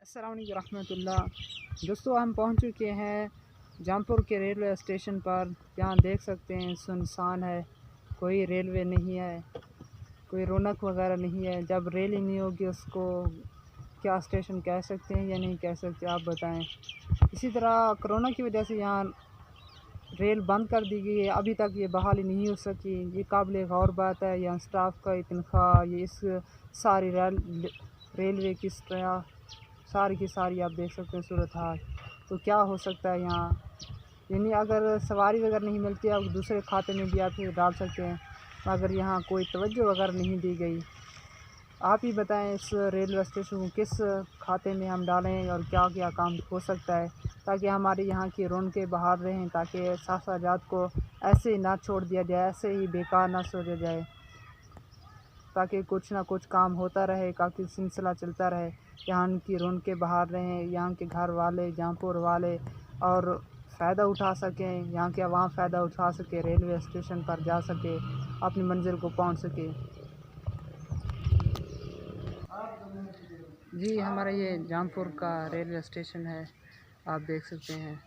अस्सलाम वालेकुम रहमतुल्लाह। दोस्तों, हम पहुंच चुके हैं जौनपुर के रेलवे स्टेशन पर। यहाँ देख सकते हैं सुनसान है, कोई रेलवे नहीं है, कोई रौनक वगैरह नहीं है। जब रेल ही नहीं होगी उसको क्या स्टेशन कह सकते हैं या नहीं कह सकते, आप बताएं। इसी तरह कोरोना की वजह से यहाँ रेल बंद कर दी गई है, अभी तक ये बहाली नहीं हो सकी। ये काबिल गौर बात है। यहाँ स्टाफ का तनख्वाह, ये इस सारी रेलवे की तरह सारी की सारी आप देख सकते हैं सूरत हाल। तो क्या हो सकता है यहाँ, यानी अगर सवारी वगैरह नहीं मिलती है, आप दूसरे खाते में भी आप डाल सकते हैं, मगर यहाँ कोई तवज्जो वगैरह नहीं दी गई। आप ही बताएं इस रेलवे स्टेशन को किस खाते में हम डालें और क्या क्या काम हो सकता है, ताकि हमारे यहाँ की रौनकें बहाल रहें, ताकि सासाजात को ऐसे ही ना छोड़ दिया जाए, ऐसे ही बेकार ना सोचा जाए, ताकि कुछ ना कुछ काम होता रहे, काफ़ी सिलसिला चलता रहे, यहाँ की रौनकें बहार रहें, यहाँ के घर वाले, जौनपुर वाले और फ़ायदा उठा सकें, यहाँ के अवाम फ़ायदा उठा सके, रेलवे स्टेशन पर जा सके, अपनी मंजिल को पहुँच सके। जी, हमारा ये जौनपुर का रेलवे स्टेशन है, आप देख सकते हैं।